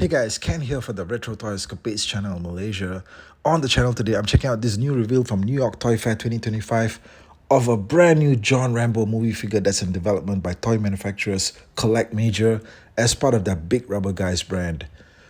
Hey guys, Ken here for the Retro Toy Escapades channel in Malaysia. On the channel today, I'm checking out this new reveal from New York Toy Fair 2025 of a brand new John Rambo movie figure that's in development by toy manufacturers Collect Major as part of their Big Rubber Guys brand.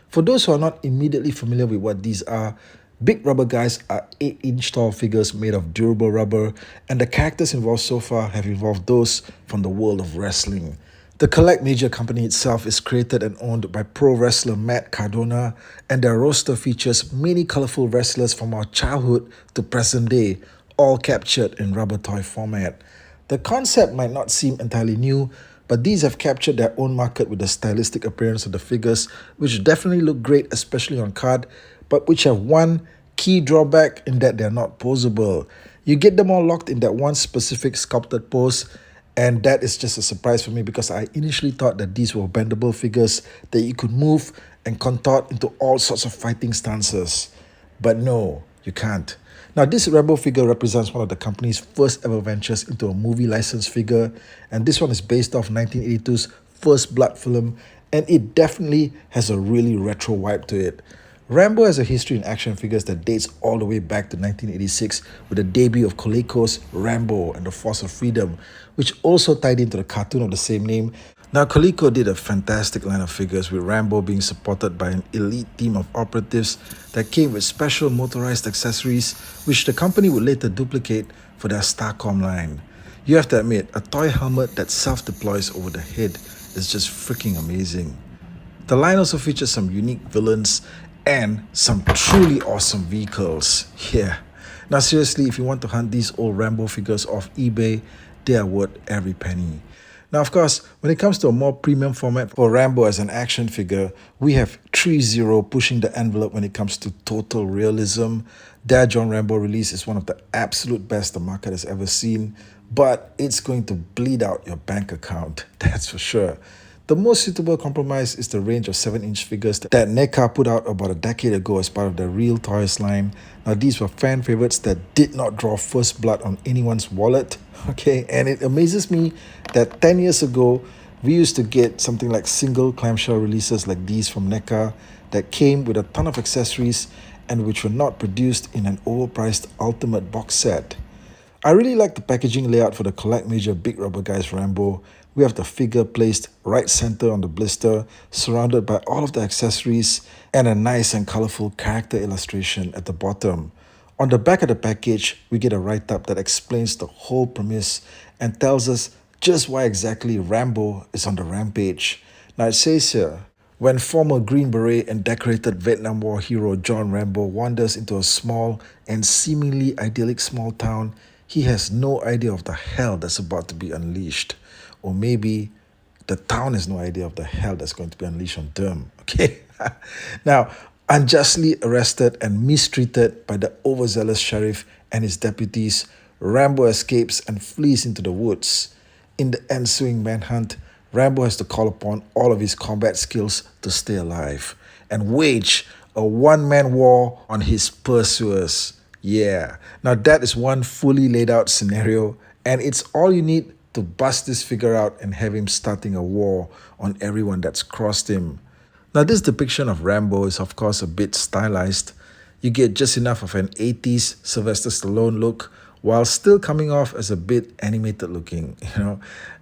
For those who are not immediately familiar with what these are, Big Rubber Guys are 8-inch tall figures made of durable rubber, and the characters involved so far have involved those from the world of wrestling. The Collect Major company itself is created and owned by pro wrestler Matt Cardona, and their roster features many colorful wrestlers from our childhood to present day, all captured in rubber toy format. The concept might not seem entirely new, but these have captured their own market with the stylistic appearance of the figures, which definitely look great, especially on card, but which have one key drawback in that they're not posable. You get them all locked in that one specific sculpted pose, and that is just a surprise for me because I initially thought that these were bendable figures that you could move and contort into all sorts of fighting stances. But no, you can't. Now, this Rambo figure represents one of the company's first ever ventures into a movie license figure, and this one is based off 1982's First Blood film, and it definitely has a really retro vibe to it. Rambo has a history in action figures that dates all the way back to 1986 with the debut of Coleco's Rambo and the Force of Freedom, which also tied into the cartoon of the same name. Now, Coleco did a fantastic line of figures with Rambo being supported by an elite team of operatives that came with special motorized accessories, which the company would later duplicate for their Starcom line. You have to admit, a toy helmet that self-deploys over the head is just freaking amazing. The line also features some unique villains and some truly awesome vehicles. Yeah. Now seriously, if you want to hunt these old Rambo figures off eBay, they are worth every penny. Now, of course, when it comes to a more premium format for Rambo as an action figure, we have 3-0 pushing the envelope when it comes to total realism. Their John Rambo release is one of the absolute best the market has ever seen, but it's going to bleed out your bank account, that's for sure. The most suitable compromise is the range of 7-inch figures that NECA put out about a decade ago as part of the Real Toys line. Now, these were fan favorites that did not draw first blood on anyone's wallet. Okay, and it amazes me that 10 years ago, we used to get something like single clamshell releases like these from NECA that came with a ton of accessories and which were not produced in an overpriced ultimate box set. I really like the packaging layout for the Collect Major Big Rubber Guys Rambo. We have the figure placed right center on the blister, surrounded by all of the accessories and a nice and colorful character illustration at the bottom. On the back of the package, we get a write-up that explains the whole premise and tells us just why exactly Rambo is on the rampage. Now it says here, when former Green Beret and decorated Vietnam War hero John Rambo wanders into a small and seemingly idyllic small town, he has no idea of the hell that's about to be unleashed. Or maybe the town has no idea of the hell that's going to be unleashed on them. Okay? Now, unjustly arrested and mistreated by the overzealous sheriff and his deputies, Rambo escapes and flees into the woods. In the ensuing manhunt, Rambo has to call upon all of his combat skills to stay alive and wage a one-man war on his pursuers. Yeah, now that is one fully laid out scenario, and it's all you need to bust this figure out and have him starting a war on everyone that's crossed him. Now, this depiction of Rambo is, of course, a bit stylized. You get just enough of an 80s Sylvester Stallone look while still coming off as a bit animated looking,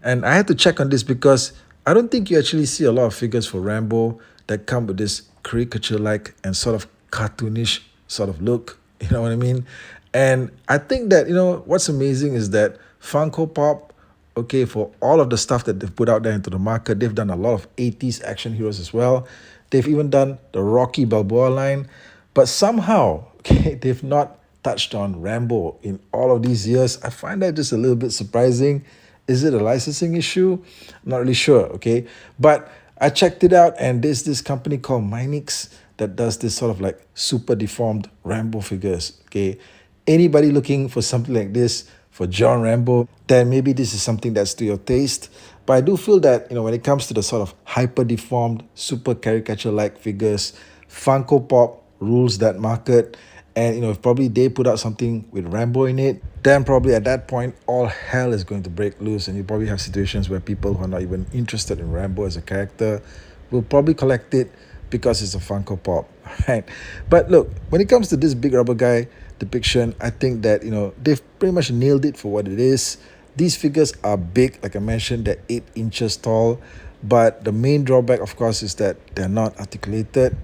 And I had to check on this because I don't think you actually see a lot of figures for Rambo that come with this caricature-like and sort of cartoonish sort of look. You know what I mean? And I think that, what's amazing is that Funko Pop, okay, for all of the stuff that they've put out there into the market, they've done a lot of 80s action heroes as well. They've even done the Rocky Balboa line. But somehow, okay, they've not touched on Rambo in all of these years. I find that just a little bit surprising. Is it a licensing issue? I'm not really sure, okay? But I checked it out, and there's this company called Minix that does this sort of like super deformed Rambo figures, okay? Anybody looking for something like this for John Rambo, then maybe this is something that's to your taste. But I do feel that, when it comes to the sort of hyper deformed, super caricature-like figures, Funko Pop rules that market. And, if probably they put out something with Rambo in it, then probably at that point, all hell is going to break loose. And you probably have situations where people who are not even interested in Rambo as a character will probably collect it because it's a Funko Pop, right? But look, when it comes to this big rubber guy depiction, I think that they've pretty much nailed it for what it is. These figures are big, like I mentioned, they're 8 inches tall, but the main drawback, of course, is that they're not articulated.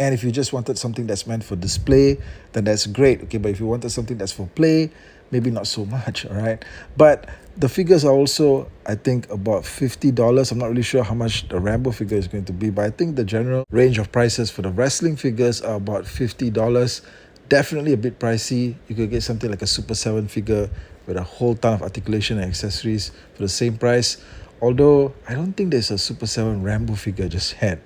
And if you just wanted something that's meant for display, then that's great. Okay, but if you wanted something that's for play, maybe not so much, all right? But the figures are also, I think, about $50. I'm not really sure how much the Rambo figure is going to be, but I think the general range of prices for the wrestling figures are about $50. Definitely a bit pricey. You could get something like a Super 7 figure with a whole ton of articulation and accessories for the same price. Although, I don't think there's a Super 7 Rambo figure just yet.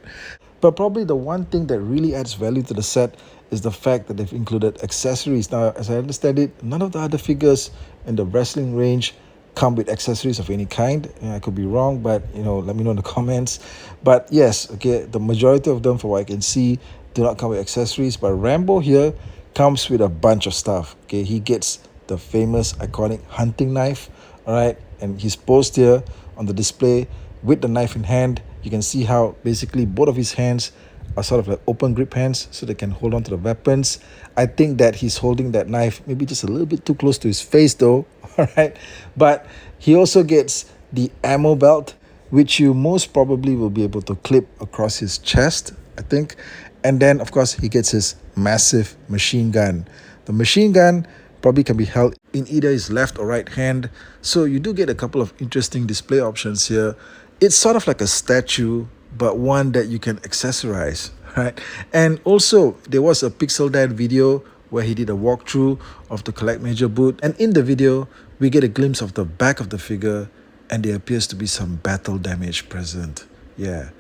But probably the one thing that really adds value to the set is the fact that they've included accessories. Now, as I understand it, none of the other figures in the wrestling range come with accessories of any kind. I could be wrong, but let me know in the comments. But yes, okay, the majority of them, for what I can see, do not come with accessories. But Rambo here comes with a bunch of stuff. Okay, he gets the famous iconic hunting knife, all right, and he's posed here on the display with the knife in hand. You can see how basically both of his hands are sort of like open grip hands so they can hold on to the weapons. I think that he's holding that knife maybe just a little bit too close to his face though, all right? But he also gets the ammo belt, which you most probably will be able to clip across his chest, I think. And then, of course, he gets his massive machine gun. The machine gun probably can be held in either his left or right hand. So you do get a couple of interesting display options here. It's sort of like a statue, but one that you can accessorize, right? And also, there was a Pixel Dad video where he did a walkthrough of the Collect Major boot. And in the video, we get a glimpse of the back of the figure, and there appears to be some battle damage present. Yeah,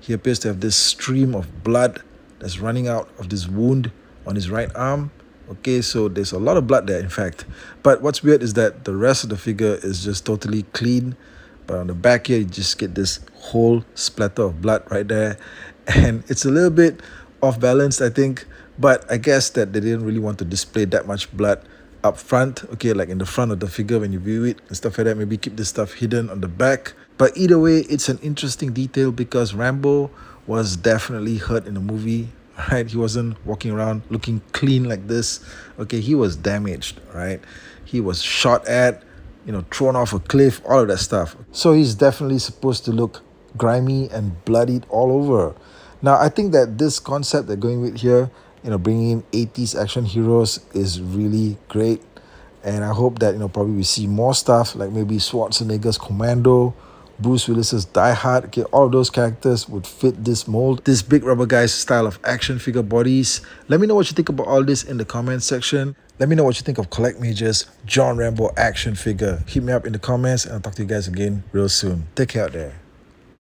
he appears to have this stream of blood that's running out of this wound on his right arm. Okay, so there's a lot of blood there, in fact. But what's weird is that the rest of the figure is just totally clean. But on the back here, you just get this whole splatter of blood right there. And it's a little bit off balance, I think. But I guess that they didn't really want to display that much blood up front. Okay, like in the front of the figure when you view it and stuff like that. Maybe keep this stuff hidden on the back. But either way, it's an interesting detail because Rambo was definitely hurt in the movie, right? He wasn't walking around looking clean like this. Okay, he was damaged, right? He was shot at, thrown off a cliff, all of that stuff. So he's definitely supposed to look grimy and bloodied all over. Now, I think that this concept they're going with here, bringing in 80s action heroes is really great. And I hope that, probably we see more stuff like maybe Schwarzenegger's Commando, Bruce Willis's Die Hard. Okay, all of those characters would fit this mold, this big rubber guy's style of action figure bodies. Let me know what you think about all this in the comments section. Let me know what you think of Collect Major's John Rambo action figure. Hit me up in the comments and I'll talk to you guys again real soon. Take care out there.